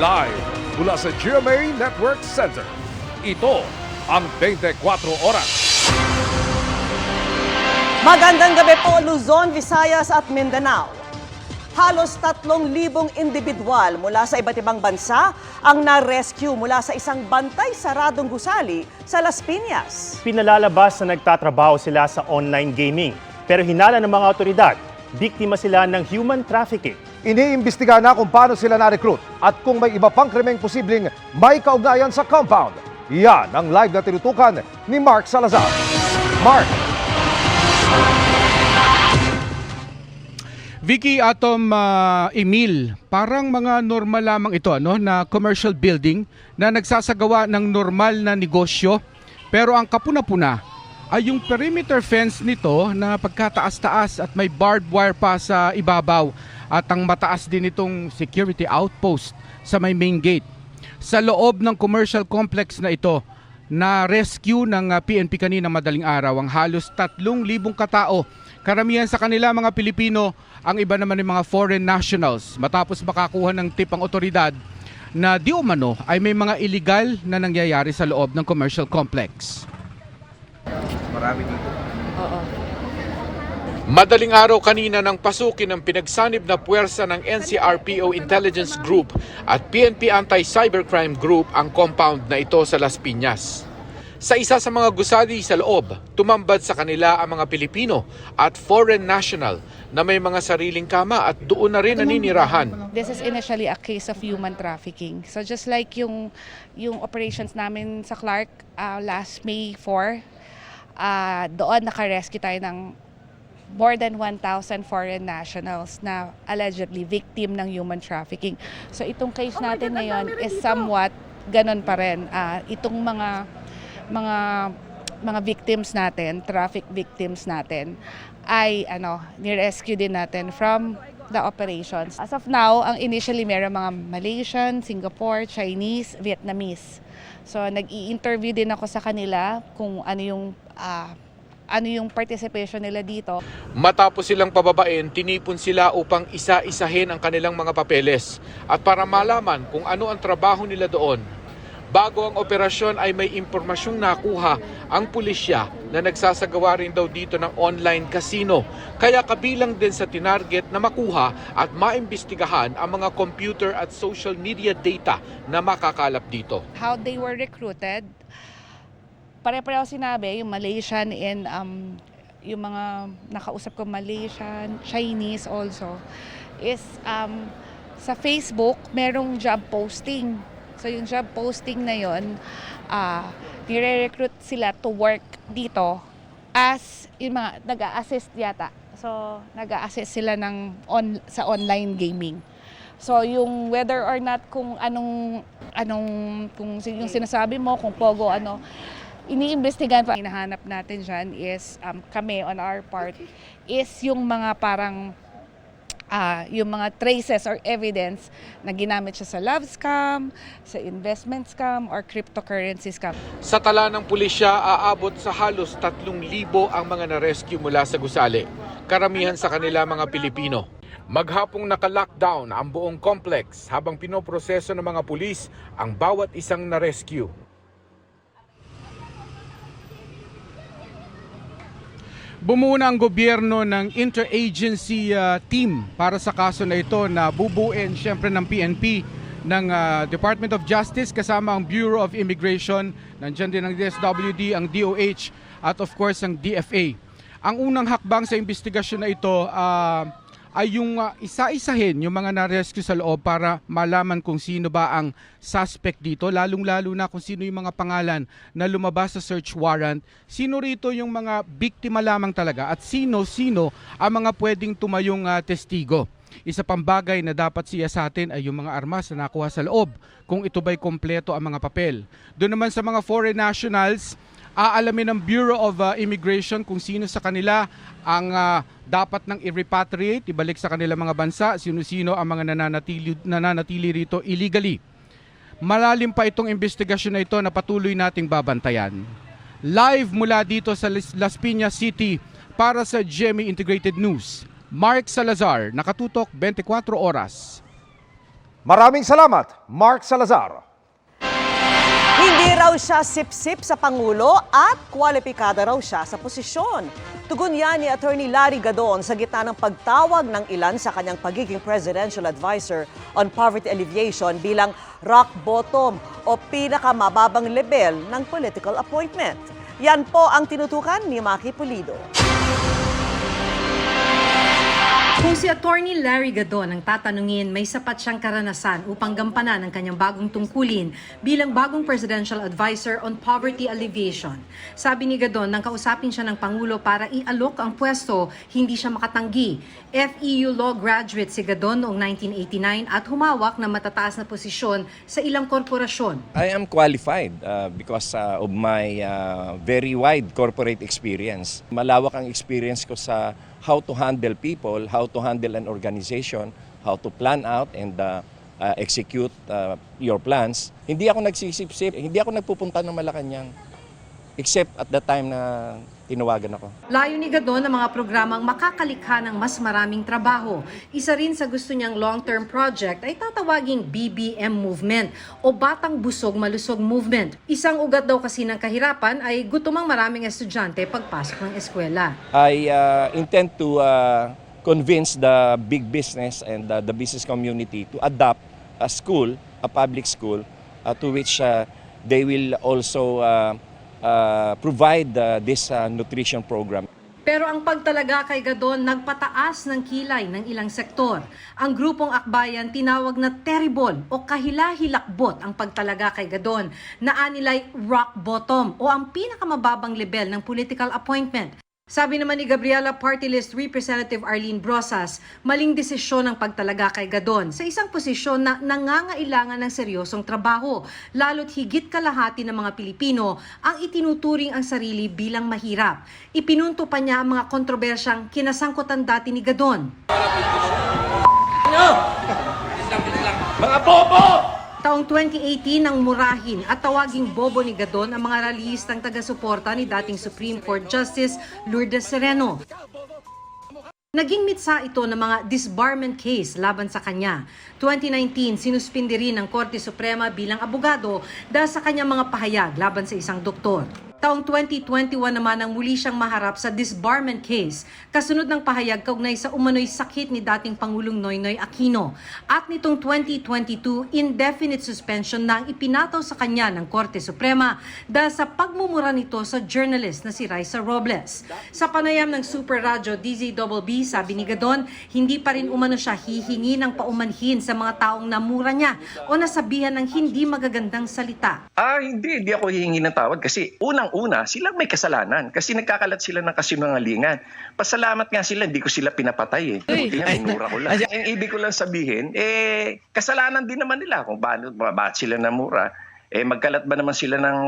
Live mula sa GMA Network Center. Ito ang 24 Oras. Magandang gabi po Luzon, Visayas at Mindanao. Halos 3,000 individual mula sa iba't ibang bansa ang na-rescue mula sa isang bantay saradong gusali sa Las Piñas. Pinalalabas na nagtatrabaho sila sa online gaming. Pero hinala ng mga otoridad, biktima sila ng human trafficking. Iniimbestiga na kung paano sila na-recruit at kung may iba pang krimeng posibleng may kaugnayan sa compound. Yan ang live na tinutukan ni Mark Salazar. Mark! Vicky, Atom, Emil, parang mga normal lamang ito na commercial building na nagsasagawa ng normal na negosyo. Pero ang kapuna-puna ay yung perimeter fence nito na pagkataas-taas at may barbed wire pa sa ibabaw. At ang mataas din itong security outpost sa may main gate. Sa loob ng commercial complex na ito, na-rescue ng PNP kanina madaling araw ang halos 3,000 katao. Karamihan sa kanila mga Pilipino, ang iba naman ng mga foreign nationals. Matapos makakuha ng tip ang otoridad na di umano ay may mga illegal na nangyayari sa loob ng commercial complex. Marami dito. Oo. Madaling araw kanina nang pasukin ang pinagsanib na puwersa ng NCRPO Intelligence Group at PNP Anti-Cybercrime Group ang compound na ito sa Las Piñas. Sa isa sa mga gusali sa loob, tumambad sa kanila ang mga Pilipino at foreign national na may mga sariling kama at doon na rin naninirahan. This is initially a case of human trafficking. So just like yung operations namin sa Clark last May 4, doon naka-rescue tayo ng more than 1,000 foreign nationals na allegedly victim ng human trafficking. So itong case natin ngayon is somewhat ganon pa rin. Itong mga victims natin, traffic victims natin, ay ni-rescue din natin from the operations. As of now, ang initially meron mga Malaysian, Singapore, Chinese, Vietnamese. So nag-i-interview din ako sa kanila kung ano yung participation nila dito. Matapos silang pababain, tinipon sila upang isa-isahin ang kanilang mga papeles at para malaman kung ano ang trabaho nila doon. Bago ang operasyon ay may impormasyong nakuha ang pulisya na nagsasagawa rin daw dito ng online casino. Kaya kabilang din sa tinarget na makuha at maimbestigahan ang mga computer at social media data na makakalap dito. How they were recruited, pare-pareho sinabi, yung Malaysian and yung mga nakausap ko Malaysian, Chinese also, is sa Facebook merong job posting. So yung job posting na yun, nire-recruit sila to work dito as yung mga nag-a-assist yata. So nag-a-assist sila sa online gaming. So yung whether or not kung kung yung sinasabi mo, kung pogo iniimbestigahan pa. Hinahanap natin dyan is kami on our part is yung mga parang yung mga traces or evidence na ginamit siya sa love scam, sa investment scam, or cryptocurrency scam. Sa tala ng pulisya, aabot sa halos 3,000 ang mga na-rescue mula sa gusali. Karamihan sa kanila mga Pilipino. Maghapong naka-lockdown ang buong complex habang pinoproseso ng mga pulis ang bawat isang na-rescue. Bumuna ang gobyerno ng interagency team para sa kaso na ito na bubuin siyempre ng PNP, ng Department of Justice kasama ang Bureau of Immigration, nandiyan din ang DSWD, ang DOH at of course ang DFA. Ang unang hakbang sa investigasyon na ito ay yung isa-isahin yung mga na-rescue sa loob para malaman kung sino ba ang suspect dito, lalong-lalo na kung sino yung mga pangalan na lumabas sa search warrant, sino rito yung mga biktima lamang talaga at sino-sino ang mga pwedeng tumayong testigo. Isa pang bagay na dapat siya sa atin ay yung mga armas na nakuha sa loob, kung ito ba'y kompleto ang mga papel. Doon naman sa mga foreign nationals, aalamin ng Bureau of Immigration kung sino sa kanila ang dapat nang i-repatriate, ibalik sa kanilang mga bansa, sino-sino ang mga nananatili rito illegally. Malalim pa itong investigasyon na ito na patuloy nating babantayan. Live mula dito sa Las Piñas City para sa GMA Integrated News, Mark Salazar, nakatutok 24 oras. Maraming salamat, Mark Salazar. Hindi raw siya sip-sip sa Pangulo at kwalipikada raw siya sa posisyon. Tugon yan ni Attorney Larry Gadon sa gitna ng pagtawag ng ilan sa kanyang pagiging Presidential Advisor on Poverty Alleviation bilang rock bottom o pinakamababang level ng political appointment. Yan po ang tinutukan ni Maki Pulido. Kung si Attorney Larry Gadon ang tatanungin, may sapat siyang karanasan upang gampanan ang kanyang bagong tungkulin bilang bagong Presidential Advisor on Poverty Alleviation. Sabi ni Gadon, nang kausapin siya ng Pangulo para i-alok ang pwesto, hindi siya makatanggi. FEU Law graduate si Gadon noong 1989 at humawak ng matataas na posisyon sa ilang korporasyon. I am qualified because of my very wide corporate experience. Malawak ang experience ko sa how to handle people, how to handle an organization, how to plan out and execute your plans. Hindi ako nagsisip-sip, hindi ako nagpupunta ng Malacanang except at the time na tinawagan ako. Layo ni Gadon ang mga programang makakalikha ng mas maraming trabaho. Isa rin sa gusto niyang long-term project ay tatawaging BBM Movement o Batang Busog Malusog Movement. Isang ugat daw kasi ng kahirapan ay gutomang maraming estudyante pagpasok ng eskwela. I intend to convince the big business and the business community to adopt a school, a public school, to which they will also provide this nutrition program. Pero ang pagtalaga kay Gadon nagpataas ng kilay ng ilang sektor. Ang grupong akbayan tinawag na terrible o kahila-hilakbot ang pagtalaga kay Gadon na anilay rock bottom o ang pinakamababang level ng political appointment. Sabi naman ni Gabriela Party List Representative Arlene Brosas, maling desisyon ang pagtalaga kay Gadon sa isang posisyon na nangangailangan ng seryosong trabaho, lalo't higit kalahati ng mga Pilipino ang itinuturing ang sarili bilang mahirap. Ipinunto pa niya ang mga kontrobersyang kinasangkutan dati ni Gadon. Mga bobo! Taong 2018 nang murahin at tawaging bobo ni Gadon ang mga rallyistang taga-suporta ni dating Supreme Court Justice Lourdes Sereno. Naging mitsa ito ng mga disbarment case laban sa kanya. 2019, sinuspindi rin ng Korte Suprema bilang abogado dahil sa kanyang mga pahayag laban sa isang doktor. Taong 2021 naman ang muli siyang maharap sa disbarment case, kasunod ng pahayag kaugnay sa umano'y sakit ni dating Pangulong Noynoy Aquino. At nitong 2022, indefinite suspension na ang ipinataw sa kanya ng Korte Suprema dahil sa pagmumura nito sa journalist na si Raisa Robles. Sa panayam ng Super Radyo DZBB, sabi ni Gadon, hindi pa rin umano siya hihingi ng paumanhin sa mga taong namura niya o nasabihan ng hindi magagandang salita. Hindi ako hihingi ng tawad kasi unang-una, sila may kasalanan kasi nagkakalat sila ng kasinungalingan. Pasalamat nga sila, hindi ko sila pinapatay eh. Minura ko lang. Ang ibig ko lang sabihin, kasalanan din naman nila kung bakit sila namura. Magkalat ba naman sila ng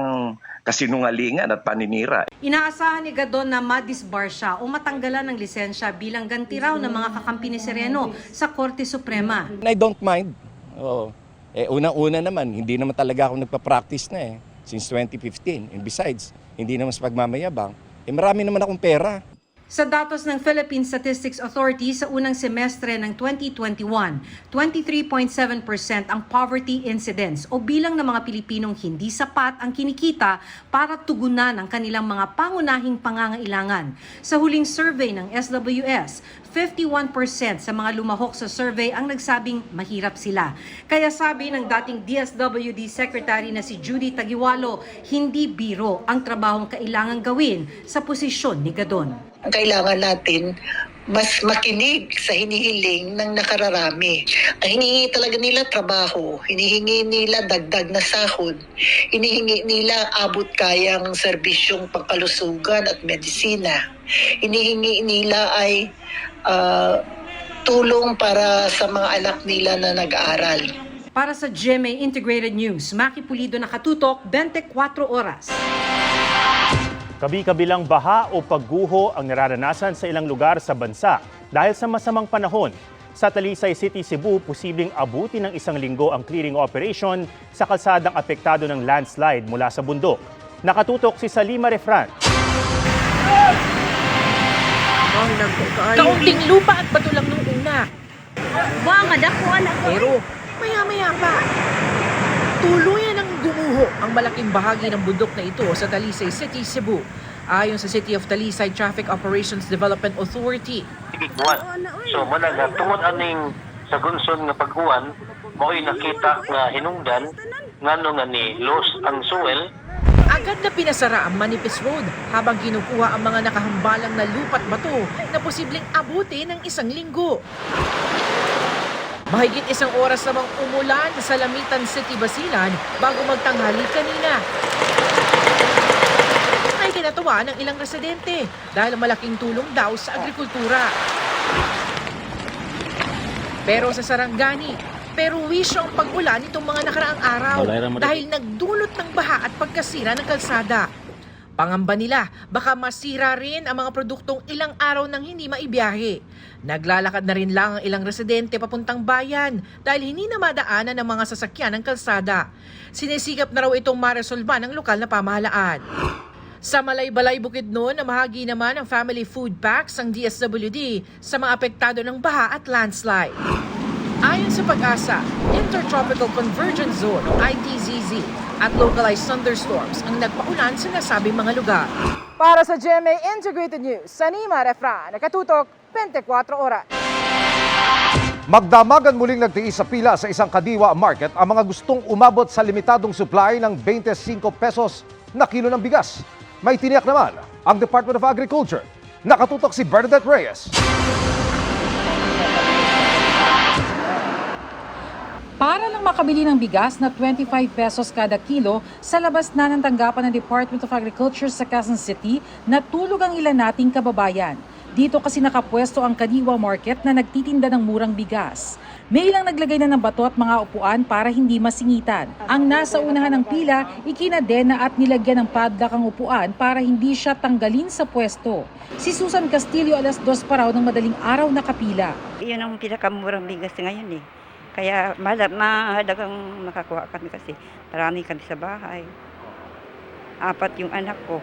kasinungalingan at paninira? Inaasahan ni Gadon na madisbar siya o matanggalan ng lisensya bilang ganti raw ng mga kakampi ni Sereno sa Korte Suprema. I don't mind. Oo. Unang-una naman, hindi naman talaga ako nagpa-practice na since 2015. And besides, hindi naman sa pagmamayabang. Marami naman akong pera. Sa datos ng Philippine Statistics Authority sa unang semestre ng 2021, 23.7% ang poverty incidence o bilang ng mga Pilipinong hindi sapat ang kinikita para tugunan ang kanilang mga pangunahing pangangailangan. Sa huling survey ng SWS, 51% sa mga lumahok sa survey ang nagsabing mahirap sila. Kaya sabi ng dating DSWD Secretary na si Judy Tagiwalo, hindi biro ang trabahong kailangang gawin sa posisyon ni Gadon. Kailangan natin mas makinig sa hinihiling ng nakararami. Ang hinihingi talaga nila trabaho, hinihingi nila dagdag na sahod, hinihingi nila abot kayang serbisyong pangkalusugan at medisina. Hinihingi nila ay tulong para sa mga anak nila na nag-aaral. Para sa GMA Integrated News, Maki Pulido, nakatutok 24 oras. Kabi-kabilang baha o pagguho ang nararanasan sa ilang lugar sa bansa dahil sa masamang panahon. Sa Talisay City, Cebu, posibleng abuti ng 1 linggo ang clearing operation sa kalsadang apektado ng landslide mula sa bundok. Nakatutok si Salima Refran. Kaunting lupa at bato lang nung una. Buang nga dakuan ako. Pero Maya-maya pa, tuluyan ng gumuho ang malaking bahagi ng bundok na ito sa Talisay City, Cebu. Ayon sa City of Talisay Traffic Operations Development Authority. So managa tungod aning sa gunson nga pagkuhan, mao'y nakita nga hinungdan ngano nga ni Los ang Suel. Agad na pinasara ang Manipis Road habang kinukuha ang mga nakahambalang na lupa't bato na posibleng abuti ng 1 linggo. Mahigit 1 oras namang umulan sa Lamitan City, Basilan bago magtanghali kanina. Ay kinatuwa ng ilang residente dahil malaking tulong daw sa agrikultura. Pero sa Sarangani, perwisyo ang pag-ulan nitong mga nakaraang araw dahil nagdulot ng baha at pagkasira ng kalsada. Pangamba nila, baka masira rin ang mga produktong ilang araw nang hindi maibiyahe. Naglalakad na rin lang ang ilang residente papuntang bayan dahil hindi na madaanan ng mga sasakyan ng kalsada. Sinisikap na raw itong maresolba ng lokal na pamahalaan. Sa Malaybalay, Bukidnon, namahagi naman ang family food packs ang DSWD sa mga apektado ng baha at landslide. Ayon sa Pag-asa, Intertropical Convergence Zone, ITZZ, at localized thunderstorms ang nagpaulan sa nasabing mga lugar. Para sa GMA Integrated News, Sanima Refra, nakatutok 24 oras. Magdamagan muling nagtiis sa pila sa isang kadiwa market ang mga gustong umabot sa limitadong supply ng 25 pesos na kilo ng bigas. May tiniyak naman ang Department of Agriculture. Nakatutok si Bernadette Reyes. Para lang makabili ng bigas na 25 pesos kada kilo, sa labas na ng tanggapan ng Department of Agriculture sa Quezon City, natulog ang ilan nating kababayan. Dito kasi nakapwesto ang Kadiwa Market na nagtitinda ng murang bigas. May ilang naglagay na ng bato at mga upuan para hindi masingitan. Ang nasa unahan ng pila, ikinadena at nilagyan ng padlock ang upuan para hindi siya tanggalin sa pwesto. Si Susan Castillo 2:00 pa raw ng madaling araw nakapila. Iyon ang pinakamurang bigas ngayon eh. Kaya mahalagang makakuha kami kasi marami kami sa bahay. 4 yung anak ko.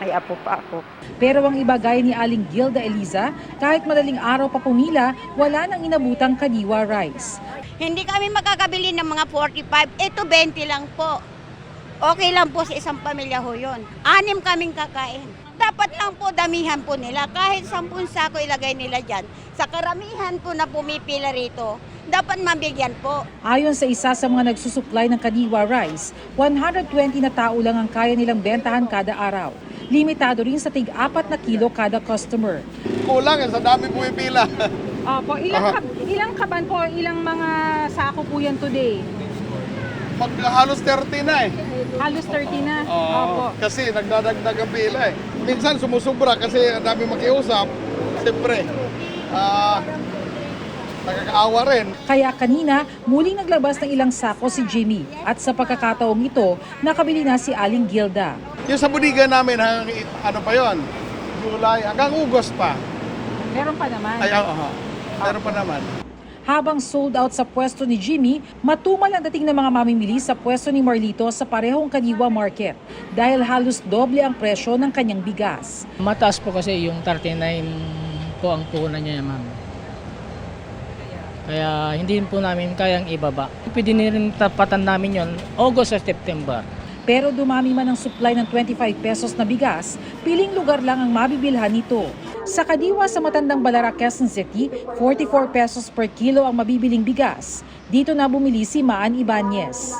May apo pa ako. Pero ang iba gaya ni Aling Gilda Eliza, kahit madaling araw pa pumila, wala nang inabutang Kadiwa rice. Hindi kami makakabili ng mga 45. Ito 20 lang po. Okay lang po sa isang pamilya ho yun. 6 kaming kakain. Dapat lang po damihan po nila. Kahit 10 sako ilagay nila dyan. Sa karamihan po na pumipila rito, dapat mabigyan po. Ayon sa isa sa mga nagsusupply ng Kadiwa rice, 120 na tao lang ang kaya nilang bentahan kada araw. Limitado rin sa tig-4 na kilo kada customer. Kulang sa dami pumipila. Opo, ilang kaban po, ilang mga sako po yan today? Halos 30 na eh. Halos 30 na? Opo. Kasi nagdadagdag ang pila eh. Minsan sumusubra kasi ang dami makiusap. Siyempre, nakakaawa rin. Kaya kanina, muling naglabas ng ilang sako si Jimmy. At sa pagkakataong ito, nakabili na si Aling Gilda. Yung sa budiga namin, ano pa yon? July, hanggang August pa. Meron pa naman? Ay, meron pa naman. Habang sold out sa pwesto ni Jimmy, matumal ang dating ng mga mamimili sa pwesto ni Marlito sa parehong Kadiwa Market dahil halos doble ang presyo ng kanyang bigas. Mataas po kasi yung 39 po ang puhunan niya, ma'am. Kaya hindi po namin kayang ibaba. Pwede rin tapatan namin yon August at September. Pero dumami man ang supply ng 25 pesos na bigas, piling lugar lang ang mabibilhan nito. Sa Kadiwa sa Matandang Balara, Quezon City, 44 pesos per kilo ang mabibiling bigas. Dito na bumili si Maan Ibanez.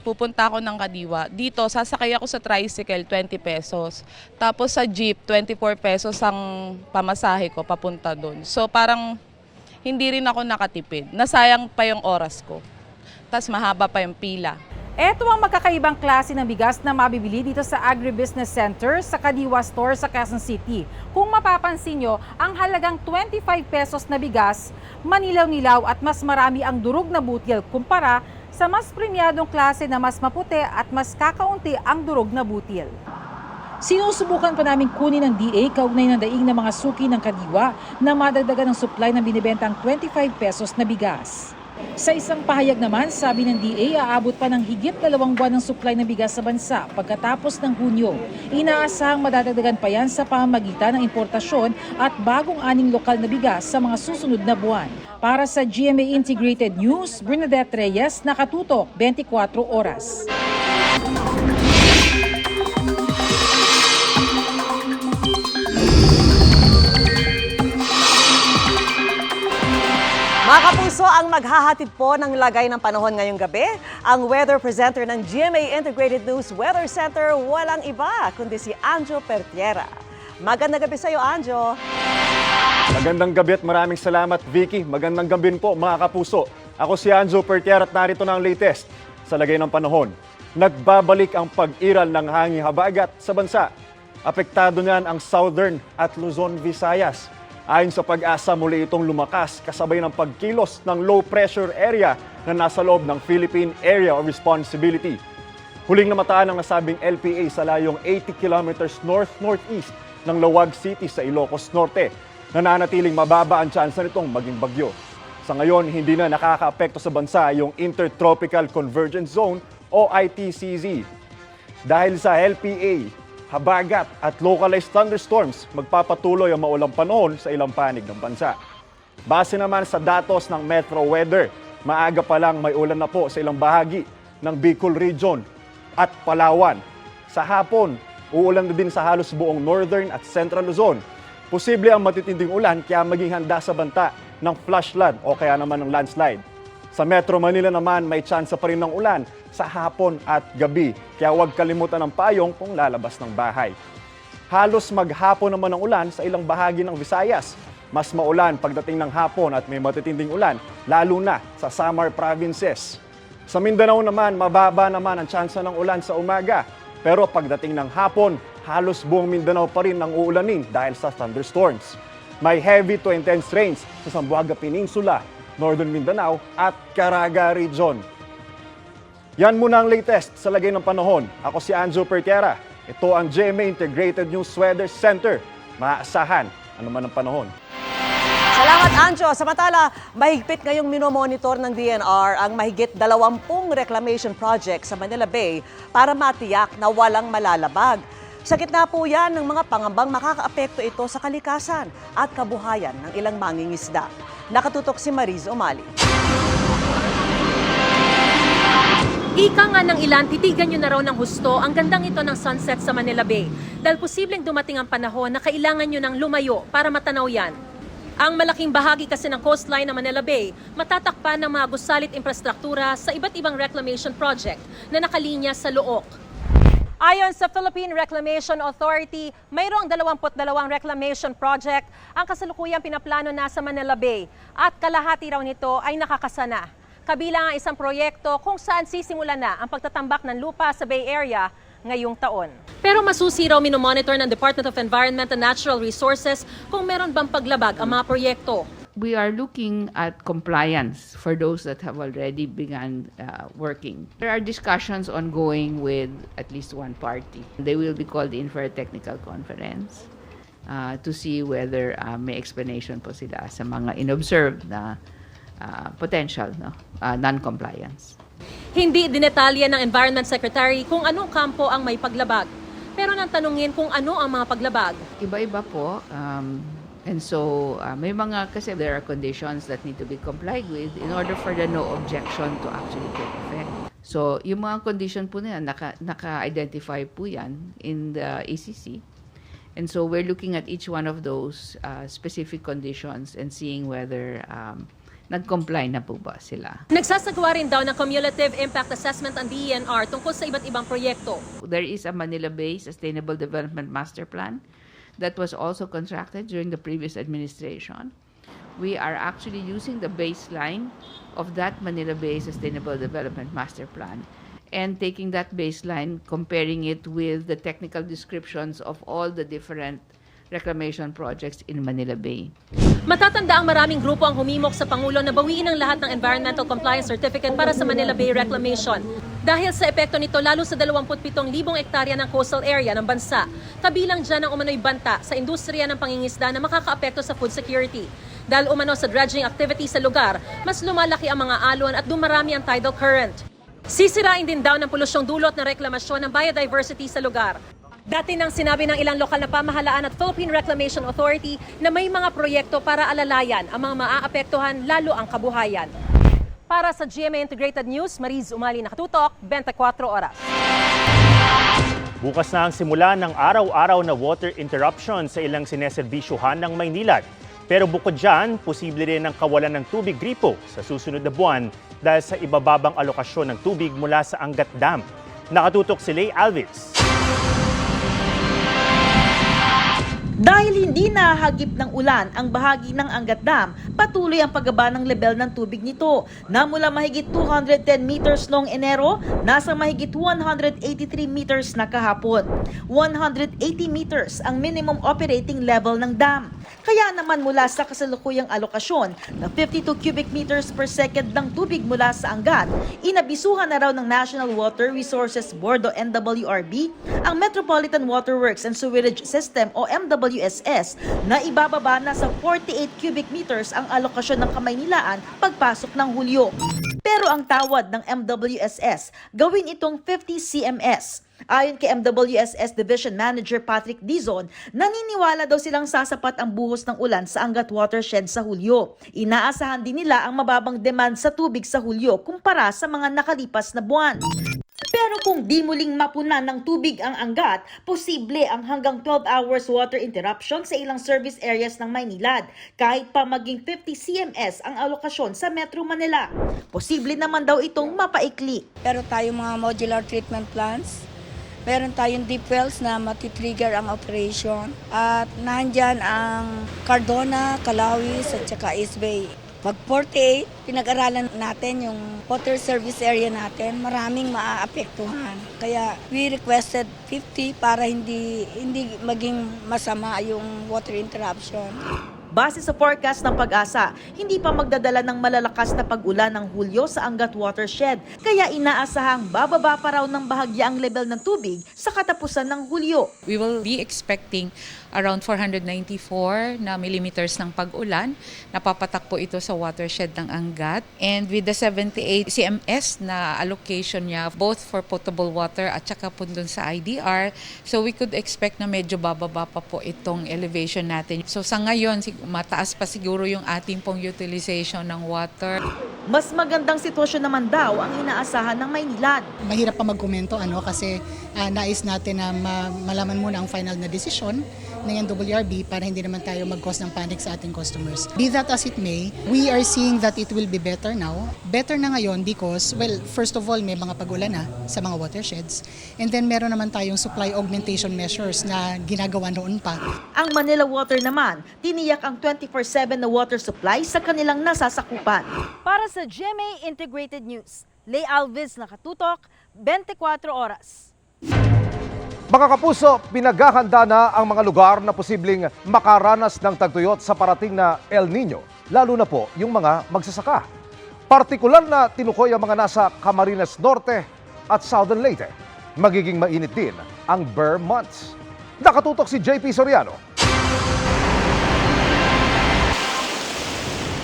Pupunta ako ng Kadiwa. Dito, sasakay ako sa tricycle, 20 pesos. Tapos sa jeep, 24 pesos ang pamasahe ko papunta doon. So parang hindi rin ako nakatipid. Nasayang pa yung oras ko. Tapos mahaba pa yung pila. Ito ang magkakaibang klase ng bigas na mabibili dito sa Agribusiness Center sa Kadiwa Store sa Quezon City. Kung mapapansin nyo, ang halagang 25 pesos na bigas, manilaw-nilaw at mas marami ang durog na butil kumpara sa mas premiadong klase na mas maputi at mas kakaunti ang durog na butil. Sinusubukan pa namin kunin ng DA kaugnay ng daing ng mga suki ng Kadiwa na madagdagan ng supply ng binibentang 25 pesos na bigas. Sa isang pahayag naman, sabi ng DA, aabot pa ng higit 2 buwan ng supply ng bigas sa bansa pagkatapos ng Hunyo. Inaasahang madadagdagan pa yan sa pamamagitan ng importasyon at bagong aning lokal na bigas sa mga susunod na buwan. Para sa GMA Integrated News, Bernadette Reyes, nakatutok 24 oras. Mga kapuso, ang maghahatid po ng lagay ng panahon ngayong gabi, ang weather presenter ng GMA Integrated News Weather Center, walang iba kundi si Anjo Pertiera. Magandang gabi sa iyo, Anjo. Magandang gabi at maraming salamat, Vicky. Magandang gabi po, mga kapuso. Ako si Anjo Pertiera at narito na ang latest sa lagay ng panahon. Nagbabalik ang pag-iral ng hanging habagat sa bansa. Apektado niyan ang Southern at Luzon, Visayas. Ayon sa Pag-asa, muli itong lumakas kasabay ng pagkilos ng low pressure area na nasa loob ng Philippine Area of Responsibility. Huling namataan ang nasabing LPA sa layong 80 kilometers north-northeast ng Lawag City sa Ilocos Norte. Nananatiling mababa ang tsansa nitong maging bagyo. Sa ngayon, hindi na nakakaapekto sa bansa yung Intertropical Convergence Zone o ITCZ. Dahil sa LPA, habagat at localized thunderstorms, magpapatuloy ang maulang panahon sa ilang panig ng bansa. Base naman sa datos ng Metro Weather, maaga pa lang may ulan na po sa ilang bahagi ng Bicol Region at Palawan. Sa hapon, uulan na din sa halos buong Northern at Central Luzon. Posible ang matitinding ulan kaya maging handa sa banta ng flash flood o kaya naman ng landslide. Sa Metro Manila naman, may tsansa pa rin ng ulan sa hapon at gabi. Kaya huwag kalimutan ng payong kung lalabas ng bahay. Halos maghapon naman ang ulan sa ilang bahagi ng Visayas. Mas maulan pagdating ng hapon at may matitinding ulan, lalo na sa Samar provinces. Sa Mindanao naman, mababa naman ang tsansa ng ulan sa umaga. Pero pagdating ng hapon, halos buong Mindanao pa rin ang uulanin dahil sa thunderstorms. May heavy to intense rains sa Zamboanga Peninsula, Northern Mindanao at Caraga Region. Yan muna ang latest sa lagay ng panahon. Ako si Anjo Pertiera. Ito ang GMA Integrated News Weather Center. Maaasahan anuman ang panahon. Salamat, Anjo. Samantala, mahigpit ngayong minomonitor ng DNR ang mahigit 20 reclamation project sa Manila Bay para matiyak na walang malalabag. Sa gitna po yan ng mga pangambang makakaapekto ito sa kalikasan at kabuhayan ng ilang mangingisda. Nakatutok si Mariz Umali. Ika nga ng ilan, titigan nyo na raw ng husto ang gandang ito ng sunset sa Manila Bay dahil posibleng dumating ang panahon na kailangan nyo ng lumayo para matanaw yan. Ang malaking bahagi kasi ng coastline ng Manila Bay matatakpan ng mga gusalit infrastruktura sa iba't ibang reclamation project na nakalinya sa Looc. Ayon sa Philippine Reclamation Authority, mayroong 22 reclamation project ang kasalukuyang pinaplano na sa Manila Bay at kalahati raw nito ay nakakasana. Kabilang ang isang proyekto kung saan sisimula na ang pagtatambak ng lupa sa Bay Area ngayong taon. Pero masusi raw minomonitor ng Department of Environment and Natural Resources kung meron bang paglabag ang mga proyekto. We are looking at compliance for those that have already begun working. There are discussions ongoing with at least one party. They will be called in for a technical conference to see whether may explanation po sila sa mga inobserved na potential non-compliance. Hindi dinetalya ng Environment Secretary kung anong kampo ang may paglabag. Pero nang tanungin kung ano ang mga paglabag. Iba-iba po. And so, may mga, kasi there are conditions that need to be complied with in order for the no objection to actually take effect. So, yung mga condition po na yan, naka-identify po yan in the ECC. And so, we're looking at each one of those specific conditions and seeing whether nag-comply na po ba sila. Nagsasagawa rin daw ng cumulative impact assessment ang DENR tungkol sa iba't ibang proyekto. There is a Manila Bay Sustainable Development Master Plan that was also contracted during the previous administration. We are actually using the baseline of that Manila Bay Sustainable Development Master Plan and taking that baseline, comparing it with the technical descriptions of all the different reclamation projects in Manila Bay. Matatanda ang maraming grupo ang humimok sa Pangulo na bawiin ang lahat ng Environmental Compliance Certificate para sa Manila Bay Reclamation. Dahil sa epekto nito lalo sa 27,000 hektarya ng coastal area ng bansa, kabilang dyan ang umano'y banta sa industriya ng pangingisda na makakaapekto sa food security. Dahil umano sa dredging activity sa lugar, mas lumalaki ang mga alon at dumarami ang tidal current. Sisirain din daw ng polusyong dulot ng reklamasyon ng biodiversity sa lugar. Dati nang sinabi ng ilang lokal na pamahalaan at Philippine Reclamation Authority na may mga proyekto para alalayan ang mga maaapektuhan lalo ang kabuhayan. Para sa GMA Integrated News, Mariz Umali, nakatutok, 24 oras. Bukas na ang simula ng araw-araw na water interruption sa ilang sineserbisyuhan ng Maynilad. Pero bukod dyan, posible rin ang kawalan ng tubig gripo sa susunod na buwan dahil sa ibababang alokasyon ng tubig mula sa Angat Dam. Nakatutok si Lay Alvis. Dahil hindi nahagip ng ulan ang bahagi ng Angat Dam, patuloy ang pagbaba ng level ng tubig nito na mula mahigit 210 meters noong Enero, nasa mahigit 183 meters na kahapon. 180 meters ang minimum operating level ng dam. Kaya naman mula sa kasalukuyang alokasyon na 52 cubic meters per second ng tubig mula sa Angat, inabisuhan na raw ng National Water Resources Board o NWRB ang Metropolitan Water Works and Sewerage System o MWSS na ibababa na sa 48 cubic meters ang alokasyon ng Kamaynilaan pagpasok ng Hulyo. Pero ang tawad ng MWSS, gawin itong 50 CMS. Ayon kay MWSS Division Manager Patrick Dizon, naniniwala daw silang sasapat ang buhos ng ulan sa Angat Watershed sa Hulyo. Inaasahan din nila ang mababang demand sa tubig sa Hulyo kumpara sa mga nakalipas na buwan. Pero kung di muling mapunan ng tubig ang Angat, posible ang hanggang 12 hours water interruption sa ilang service areas ng Maynilad, kahit pa maging 50 CMS ang alokasyon sa Metro Manila. Posible naman daw itong mapaikli. Pero tayo mga modular treatment plants, meron tayong deep wells na matitrigger ang operation. At nandyan ang Cardona, Calawis at saka East Bay. Pag 48, pinag-aralan natin yung water service area natin, maraming maaapektuhan. Kaya we requested 50 para hindi maging masama yung water interruption. Base sa forecast ng Pag-asa, hindi pa magdadala ng malalakas na pag-ulan ng Hulyo sa Angat Watershed, kaya inaasahang bababa pa raw ng bahagya ang level ng tubig sa katapusan ng Hulyo. We will be expecting around 494 na millimeters ng pag-ulan. Napapatak po ito sa watershed ng Angat. And with the 78 CMS na allocation niya, both for potable water at saka po dun sa IDR, so we could expect na medyo bababa pa po itong elevation natin. So sa ngayon, mataas pa siguro yung ating pong utilization ng water. Mas magandang sitwasyon naman daw ang inaasahan ng Maynilad. Mahirap pa magkomento kasi nais natin na malaman muna ang final na desisyon ng NWRB para hindi naman tayo mag-cause ng panic sa ating customers. Be that as it may, we are seeing that it will be better now. Better na ngayon because, well, first of all, may mga pag-ulan na sa mga watersheds. And then meron naman tayong supply augmentation measures na ginagawa noon pa. Ang Manila Water naman, tiniyak ang 24/7 na water supply sa kanilang nasasakupan. Para sa GMA Integrated News, Lay Alvis, nakatutok, 24 oras. Mga kapuso, pinaghahanda na ang mga lugar na posibleng makaranas ng tagtuyot sa parating na El Nino, lalo na po yung mga magsasaka. Partikular na tinukoy ang mga nasa Camarines Norte at Southern Leyte. Magiging mainit din ang bare months. Nakatutok si JP Soriano.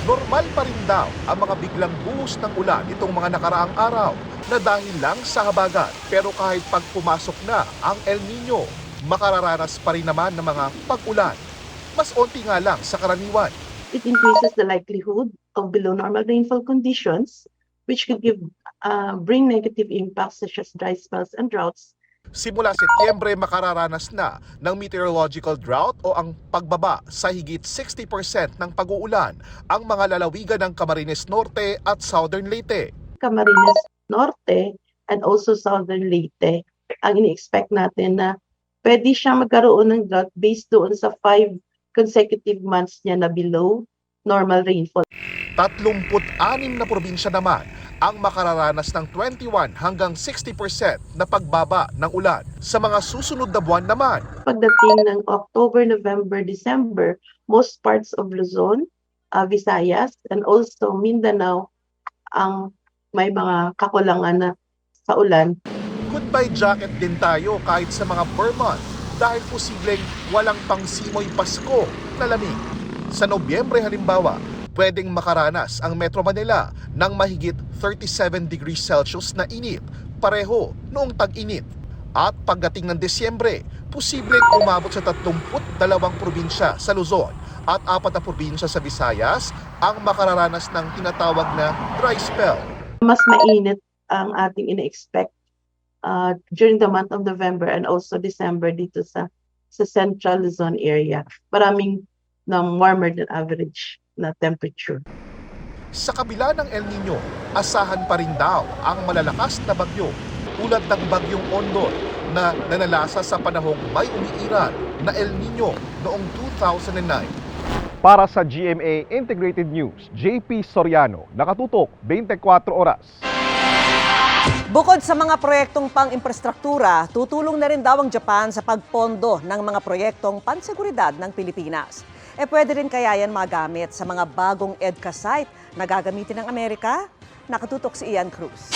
Normal pa rin daw ang mga biglang buhos ng ulan itong mga nakaraang araw na dahil lang sa habagat. Pero kahit pag pumasok na ang El Nino, makararanas pa rin naman ng mga pag-ulan. Mas onti nga lang sa karaniwan. It increases the likelihood of below normal rainfall conditions, which could bring negative impacts such as dry spells and droughts. Simula Setyembre, makararanas na ng meteorological drought o ang pagbaba sa higit 60% ng pag-uulan ang mga lalawigan ng Camarines Norte at Southern Leyte. Camarines Norte and also Southern Leyte, ang ini-expect natin na pwede siya magkaroon ng drought based doon sa 5 consecutive months niya na below normal rainfall. 36 na probinsya naman ang makararanas ng 21 hanggang 60% na pagbaba ng ulan. Sa mga susunod na buwan naman, pagdating ng October, November, December, most parts of Luzon, Visayas, and also Mindanao ang may mga kakulangan na sa ulan. Goodbye jacket din tayo kahit sa mga per month dahil posibleng walang pangsimoy Pasko na lamig. Sa Nobyembre halimbawa, pwedeng makaranas ang Metro Manila ng mahigit 37 degrees Celsius na init, pareho noong tag-init. At pagdating ng Desyembre, posibleng umabot sa 32 probinsya sa Luzon at 4 na probinsya sa Visayas ang makararanas ng tinatawag na dry spell. Mas mainit ang ating ina-expect during the month of November and also December dito sa Central Luzon area. Maraming warmer than average na temperature. Sa kabila ng El Nino, asahan pa rin daw ang malalakas na bagyo tulad ng bagyong Ondol na nanalasa sa panahong may umiiral na El Nino noong 2009. Para sa GMA Integrated News, JP Soriano, nakatutok 24 oras. Bukod sa mga proyektong pang-infrastruktura, tutulong na rin daw ang Japan sa pagpondo ng mga proyektong panseguridad ng Pilipinas. Pwede rin kaya yan magamit sa mga bagong EDCA site na gagamitin ng Amerika? Nakatutok si Ian Cruz.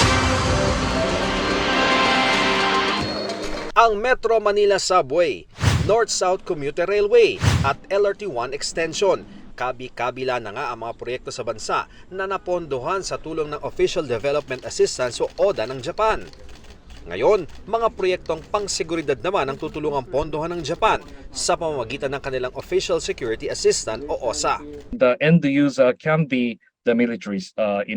Ang Metro Manila Subway, North-South Commuter Railway at LRT-1 Extension. Kabi-kabila na nga ang mga proyekto sa bansa na napondohan sa tulong ng Official Development Assistance o ODA ng Japan. Ngayon, mga proyektong pangseguridad naman ang tutulungang pondohan ng Japan sa pamamagitan ng kanilang Official Security Assistant o OSA. The end user can be the military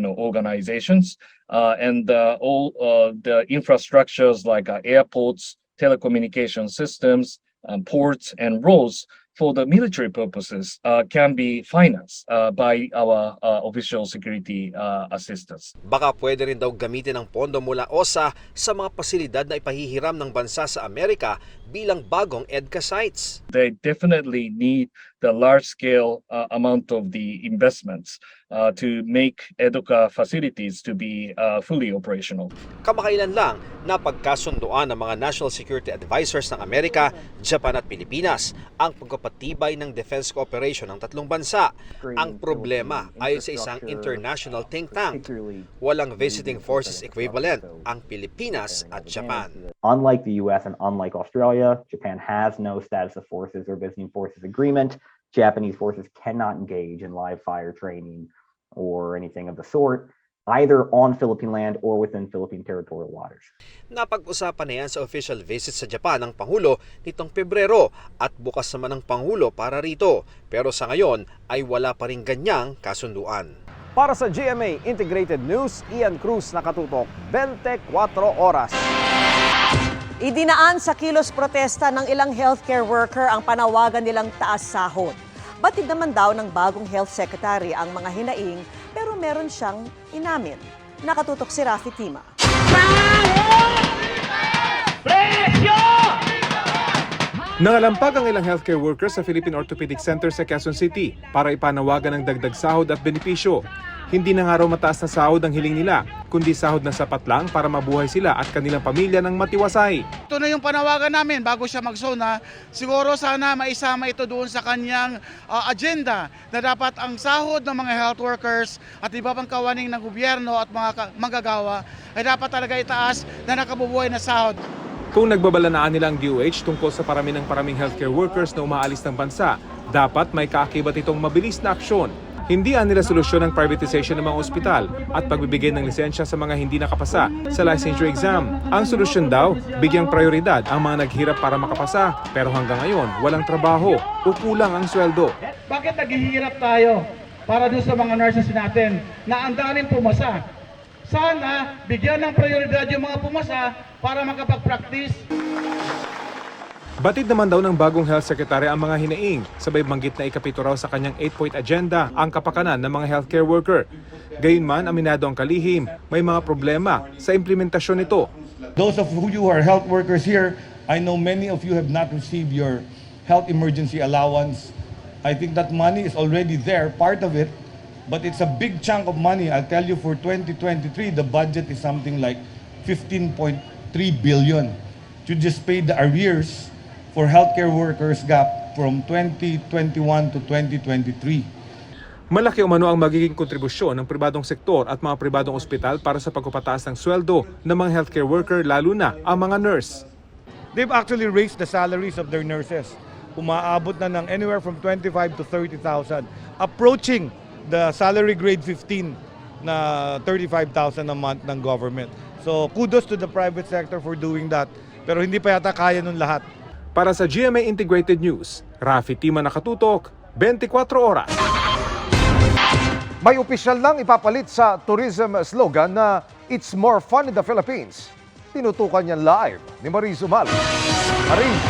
organizations and all the infrastructures like airports, telecommunication systems, ports and roads for the military purposes can be financed by our official security assistance. Baka pwede rin daw gamitin ang pondo mula OSA sa mga pasilidad na ipahihiram ng bansa sa Amerika bilang bagong EDCA sites. They definitely need the large-scale amount of the investments to make EDCA facilities to be fully operational. Kamakailan lang napagkasunduan ng mga National Security Advisors ng Amerika, Japan at Pilipinas ang pagpapatibay ng defense cooperation ng tatlong bansa. Ang problema ayon sa isang international think tank, walang visiting forces equivalent ang Pilipinas at Japan. Unlike the US and unlike Australia, Japan has no status of forces or visiting forces agreement. Japanese forces cannot engage in live fire training or anything of the sort, either on Philippine land or within Philippine territorial waters. Napag-usapan na yan sa official visit sa Japan ng Pangulo nitong Pebrero at bukas naman ng Pangulo para rito. Pero sa ngayon ay wala pa rin ganyang kasunduan. Para sa GMA Integrated News, Ian Cruz, nakatutok 24 oras. Idinaan sa kilos protesta ng ilang healthcare worker ang panawagan nilang taas sahod. Batid naman daw ng bagong health secretary ang mga hinaing pero meron siyang inamin. Nakatutok si Rafi Tima. Nangalampag ang ilang healthcare workers sa Philippine Orthopedic Center sa Quezon City para ipanawagan ng dagdag sahod at benepisyo. Hindi na nga raw mataas na sahod ang hiling nila, kundi sahod na sapat lang para mabuhay sila at kanilang pamilya ng matiwasay. Ito na yung panawagan namin bago siya mag-zona. Siguro sana maisama ito doon sa kanyang agenda na dapat ang sahod ng mga health workers at iba pang kawaning ng gobyerno at mga manggagawa ay dapat talaga itaas na nakabubuhay na sahod. Kung nagbabalanaan nila ang DOH tungkol sa paraming healthcare workers na umaalis ng bansa, dapat may kaakibat itong mabilis na aksyon. Hindi nila solusyon ang privatization ng mga ospital at pagbibigay ng lisensya sa mga hindi nakapasa sa licensure exam. Ang solusyon daw, bigyang prioridad ang mga naghirap para makapasa pero hanggang ngayon walang trabaho o kulang ang sweldo. Bakit naghihirap tayo para doon sa mga nurses natin na ang daming pumasa? Sana bigyan ng prioridad yung mga pumasa para makapag-practice. Batid naman daw ng bagong health secretary ang mga hinaing, sabay banggit na ikapito raw sa kanyang 8-point agenda ang kapakanan ng mga healthcare worker. Gayunman, aminado ang kalihim, may mga problema sa implementasyon nito. Those of you who are health workers here, I know many of you have not received your health emergency allowance. I think that money is already there, part of it, but it's a big chunk of money. I'll tell you, for 2023, the budget is something like 15.3 billion. You just pay the arrears for healthcare workers gap from 2021 to 2023. Malaki umano ang magiging kontribusyon ng pribadong sektor at mga pribadong ospital para sa pagpapataas ng sweldo ng mga healthcare worker, lalo na ang mga nurse. They've actually raised the salaries of their nurses umaabot na ng anywhere from 25 to 30,000, approaching the salary grade 15 na 35,000 a month ng government. So kudos to the private sector for doing that. Pero hindi pa yata kaya nun lahat. Para sa GMA Integrated News, Rafi Tima nakatutok, 24 oras. May opisyal lang ipapalit sa tourism slogan na "It's more fun in the Philippines." Tinutukan niyan live ni Mariz Umali. Mariz.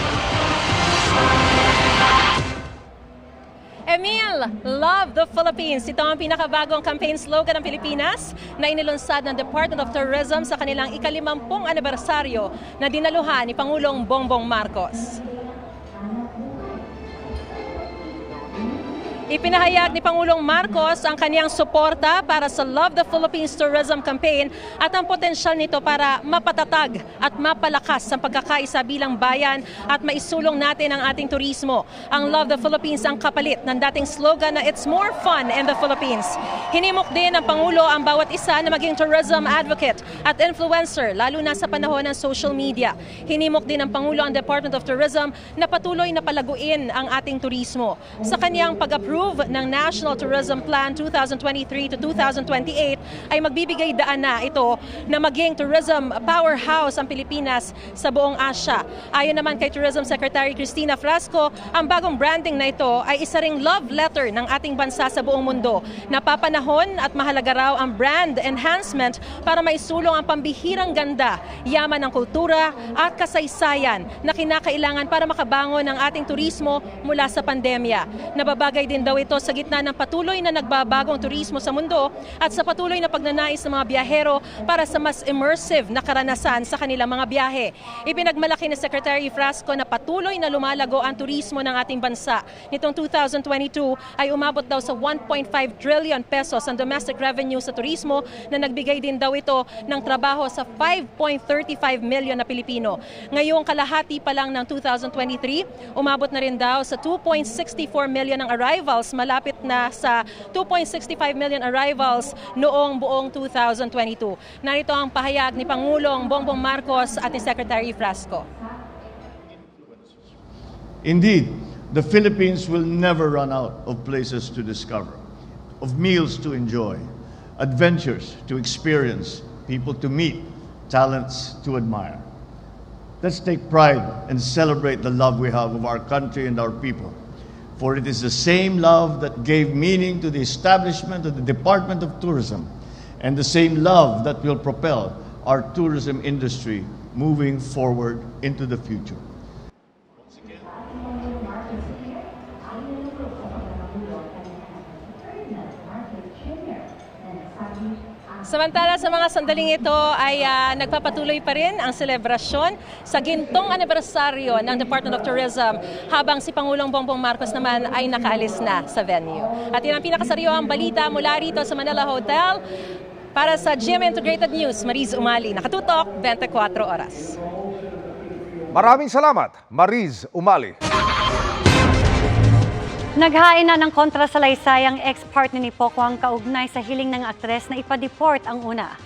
Emil, love the Philippines. Ito ang pinakabagong campaign slogan ng Pilipinas na inilunsad ng Department of Tourism sa kanilang ika-50 anibersaryo na dinaluhan ni Pangulong Bongbong Marcos. Ipinahayag ni Pangulong Marcos ang kaniyang suporta para sa Love the Philippines Tourism Campaign at ang potensyal nito para mapatatag at mapalakas ang pagkakaisa bilang bayan at maisulong natin ang ating turismo. Ang Love the Philippines ang kapalit ng dating slogan na "It's more fun in the Philippines." Hinimok din ng Pangulo ang bawat isa na maging tourism advocate at influencer, lalo na sa panahon ng social media. Hinimok din ng Pangulo ang Department of Tourism na patuloy na palaguin ang ating turismo. Sa kaniyang pag-approve ng National Tourism Plan 2023 to 2028 ay magbibigay daan na ito na maging tourism powerhouse ang Pilipinas sa buong Asia. Ayon naman kay Tourism Secretary Cristina Frasco, ang bagong branding na ito ay isa ring love letter ng ating bansa sa buong mundo. Napapanahon at mahalaga raw ang brand enhancement para maisulong ang pambihirang ganda, yaman ng kultura at kasaysayan na kinakailangan para makabangon ang ating turismo mula sa pandemya. Nababagay din daw ito sa gitna ng patuloy na nagbabagong turismo sa mundo at sa patuloy na pagnanais ng mga biyahero para sa mas immersive na karanasan sa kanilang mga biyahe. Ipinagmalaki ni Secretary Frasco na patuloy na lumalago ang turismo ng ating bansa. Nitong 2022 ay umabot daw sa 1.5 trillion pesos ang domestic revenue sa turismo na nagbigay din daw ito ng trabaho sa 5.35 million na Pilipino. Ngayong kalahati pa lang ng 2023, umabot na rin daw sa 2.64 million ang arrivals, malapit na sa 2.65 million arrivals noong buong 2022. Narito ang pahayag ni Pangulong Bongbong Marcos at ni Secretary Frasco. Indeed, the Philippines will never run out of places to discover, of meals to enjoy, adventures to experience, people to meet, talents to admire. Let's take pride and celebrate the love we have of our country and our people. For it is the same love that gave meaning to the establishment of the Department of Tourism and the same love that will propel our tourism industry moving forward into the future. Samantala sa mga sandaling ito ay nagpapatuloy pa rin ang selebrasyon sa gintong anibersaryo ng Department of Tourism habang si Pangulong Bongbong Marcos naman ay nakaalis na sa venue. At yan ang pinakasariwang balita mula rito sa Manila Hotel. Para sa GMA Integrated News, Mariz Umali, nakatutok 24 oras. Maraming salamat, Mariz Umali. Naghain na ng kontrasalaysay ang ex-partner ni Pokwang kaugnay sa hiling ng aktres na ipa-deport ang una.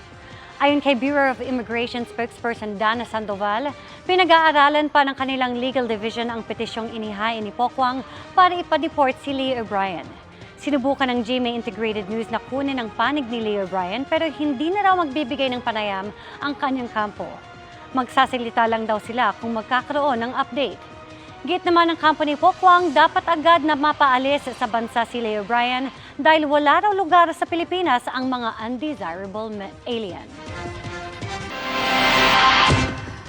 Ayon kay Bureau of Immigration spokesperson Dana Sandoval, pinag-aaralan pa ng kanilang legal division ang petisyong inihain ni Pokwang para ipa-deport si Leo O'Brien. Sinubukan ng GMA Integrated News na kunin ang panig ni Leo O'Brien pero hindi na raw magbibigay ng panayam ang kanyang kampo. Magsasalita lang daw sila kung magkakaroon ng update. Git naman ng company Pokwang, dapat agad na mapaalis sa bansa si Leo O'Brien dahil wala raw lugar sa Pilipinas ang mga undesirable alien.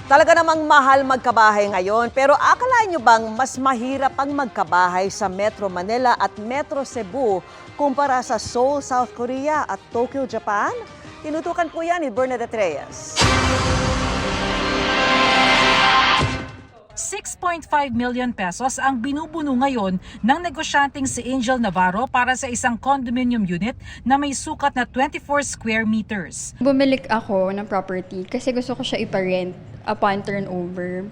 Talaga namang mahal magkabahay ngayon, pero akalain nyo bang mas mahirap ang magkabahay sa Metro Manila at Metro Cebu kumpara sa Seoul, South Korea at Tokyo, Japan? Tinutukan po yan ni Bernadette Reyes. 6.5 million pesos ang binubuno ngayon ng negosyanteng si Angel Navarro para sa isang condominium unit na may sukat na 24 square meters. Bumili ako ng property kasi gusto ko siya ipa-rent upon turnover.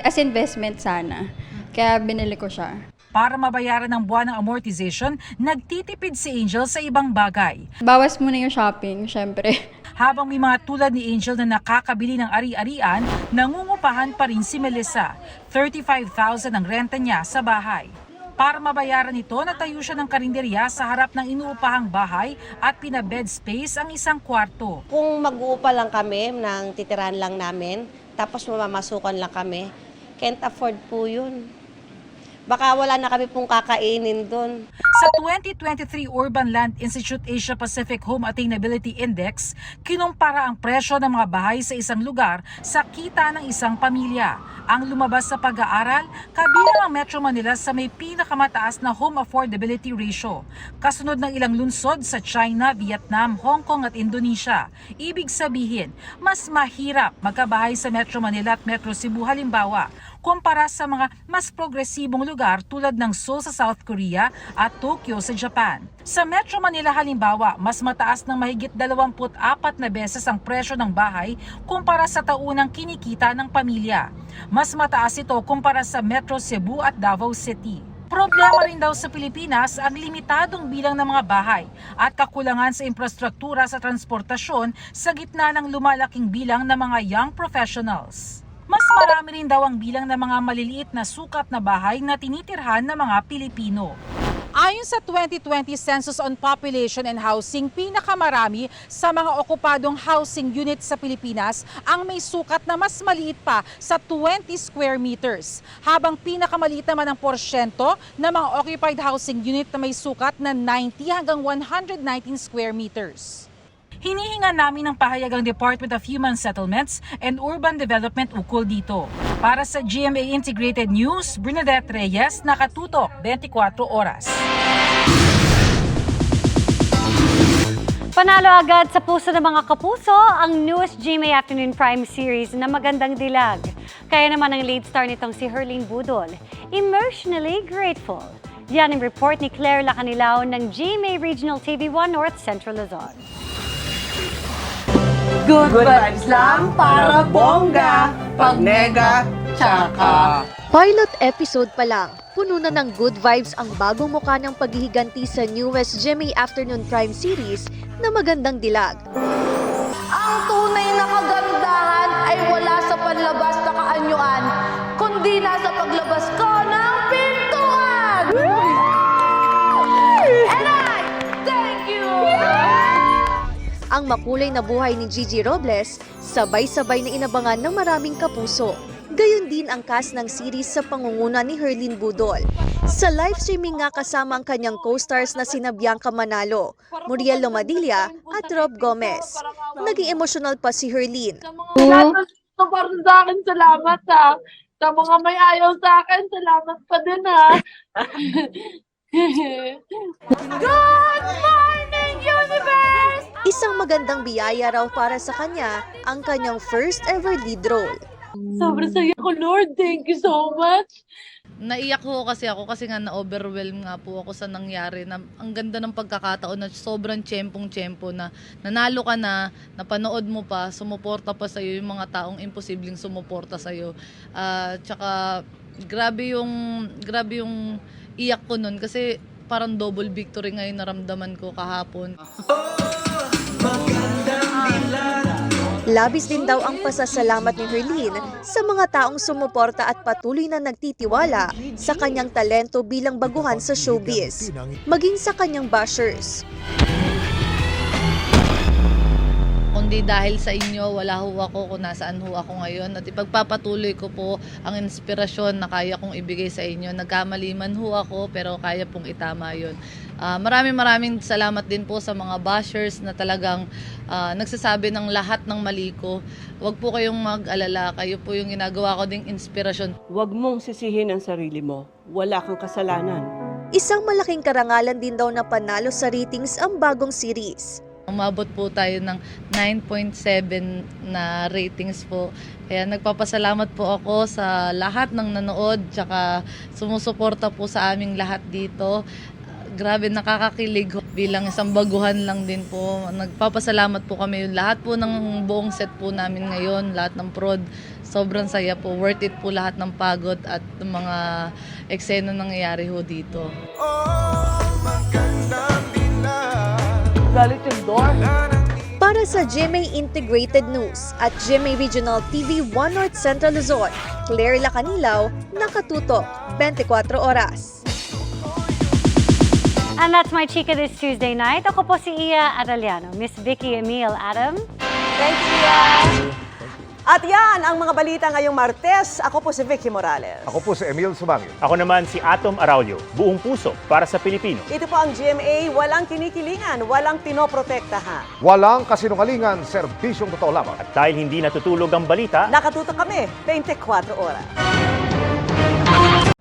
As investment sana. Kaya binili ko siya. Para mabayaran ang buwan ng amortization, nagtitipid si Angel sa ibang bagay. Bawas muna yung shopping, syempre. Habang may mga tulad ni Angel na nakakabili ng ari-arian, nangungupahan pa rin si Melissa. 35,000 ang renta niya sa bahay. Para mabayaran ito, natayo siya ng karinderya sa harap ng inuupahang bahay at pinabed space ang isang kwarto. Kung mag-uupa lang kami, ng titiran lang namin, tapos mamamasukan lang kami, can't afford po yun. Baka wala na kami pong kakainin doon. Sa 2023 Urban Land Institute Asia Pacific Home Attainability Index, kinumpara ang presyo ng mga bahay sa isang lugar sa kita ng isang pamilya. Ang lumabas sa pag-aaral, kabilang ang Metro Manila sa may pinakamataas na home affordability ratio, kasunod ng ilang lungsod sa China, Vietnam, Hong Kong at Indonesia. Ibig sabihin, mas mahirap magkabahay sa Metro Manila at Metro Cebu halimbawa, kumpara sa mga mas progresibong lugar tulad ng Seoul sa South Korea at Tokyo sa Japan. Sa Metro Manila halimbawa, mas mataas ng mahigit 24 na beses ang presyo ng bahay kumpara sa taunang kinikita ng pamilya. Mas mataas ito kumpara sa Metro Cebu at Davao City. Problema rin daw sa Pilipinas ang limitadong bilang ng mga bahay at kakulangan sa infrastruktura sa transportasyon sa gitna ng lumalaking bilang ng mga young professionals. Mas marami rin daw ang bilang ng mga maliliit na sukat na bahay na tinitirhan ng mga Pilipino. Ayon sa 2020 Census on Population and Housing, pinakamarami sa mga okupadong housing units sa Pilipinas ang may sukat na mas maliit pa sa 20 square meters, habang pinakamaliit naman ang porsyento ng mga occupied housing unit na may sukat na 90 hanggang 119 square meters. Hinihinga namin ng pahayag ang Department of Human Settlements and Urban Development ukol dito. Para sa GMA Integrated News, Bernadette Reyes, nakatutok 24 oras. Panalo agad sa puso ng mga kapuso ang newest GMA Afternoon Prime Series na Magandang Dilag. Kaya naman ang lead star nitong si Herlene Budol, Emotionally Grateful. Yan ang report ni Claire Lacanilao ng GMA Regional TV1 North Central Luzon. Good vibes lang para bongga, pag nega, tsaka. Pilot episode pa lang, puno na ng good vibes ang bagong mukha ng paghihiganti sa newest GMA Afternoon Prime Series na Magandang Dilag. Ang tunay na kagandahan ay wala sa panlabas na kaanyuan, kundi nasa paglabas ko ng pintuan! And I thank you! Ang makulay na buhay ni Gigi Robles, sabay-sabay na inabangan ng maraming kapuso. Gayon din ang cast ng series sa pangunguna ni Herlene Budol. Sa live streaming nga kasama ang kanyang co-stars na sina Bianca Manalo, Muriel Lomadilla at Rob Gomez. Naging emosyonal pa si Herlene. Lahat ng support sa akin, salamat ha. Sa mga may ayaw sa akin, salamat pa din ha. Good morning, universe! Isang magandang biyaya raw para sa kanya ang kanyang first ever lead role. Sobrang saya ko, Lord. Thank you so much. Naiyak ko kasi nga na-overwhelm nga po ako sa nangyari na ang ganda ng pagkakataon na sobrang tiyempong-tiyempo na nanalo ka na, napanood mo pa, sumuporta pa sa'yo yung mga taong imposibleng sumuporta sa'yo. Tsaka grabe yung iyak ko nun kasi parang double victory ngayon naramdaman ko kahapon. Labis din daw ang pasasalamat ni Herlene sa mga taong sumuporta at patuloy na nagtitiwala sa kanyang talento bilang baguhan sa showbiz, maging sa kanyang bashers. Kundi dahil sa inyo, wala ho ako kung nasaan ho ako ngayon at ipagpapatuloy ko po ang inspirasyon na kaya kong ibigay sa inyo. Nagkamali man ho ako pero kaya pong itama yun. Maraming salamat din po sa mga bashers na talagang nagsasabi ng lahat ng mali ko. Huwag po kayong mag-alala, kayo po yung ginagawa ko ding inspirasyon. Huwag mong sisihin ang sarili mo, wala kang kasalanan. Isang malaking karangalan din daw na panalo sa ratings ang bagong series. Umabot po tayo ng 9.7 na ratings po. Kaya nagpapasalamat po ako sa lahat ng nanood tsaka sumusuporta po sa aming lahat dito. Grabe, nakakakilig bilang isang baguhan lang din po. Nagpapasalamat po kami lahat po ng buong set po namin ngayon, lahat ng prod. Sobrang saya po, worth it po lahat ng pagod at ng mga eksena nangyayari ho dito. Galit yung door. Para sa GMA Integrated News at GMA Regional TV 1 North Central Luzon, Claire Lacanilaw, nakatutok 24 oras. And that's my chika this Tuesday night. Ako po si Iya Araliano. Miss Vicky Emil Adam. Thank you, Iya. At yan ang mga balita ngayong Martes. Ako po si Vicky Morales. Ako po si Emil Sumangil. Ako naman si Atom Araulio, buong puso para sa Pilipino. Ito po ang GMA, walang kinikilingan, walang pinoprotektahan. Walang kasinungalingan, serbisyong totoo lamang. At dahil hindi natutulog ang balita, Nakatutok kami 24 oras.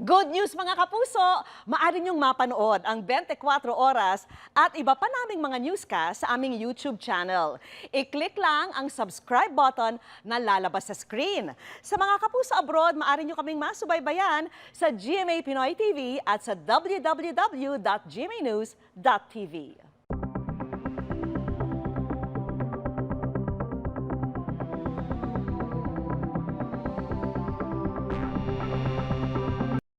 Good news mga kapuso! Maaari niyong mapanood ang 24 oras at iba pa naming mga newscast sa aming YouTube channel. I-click lang ang subscribe button na lalabas sa screen. Sa mga kapuso abroad, maaari niyo kaming masubaybayan sa GMA Pinoy TV at sa www.gmanews.tv.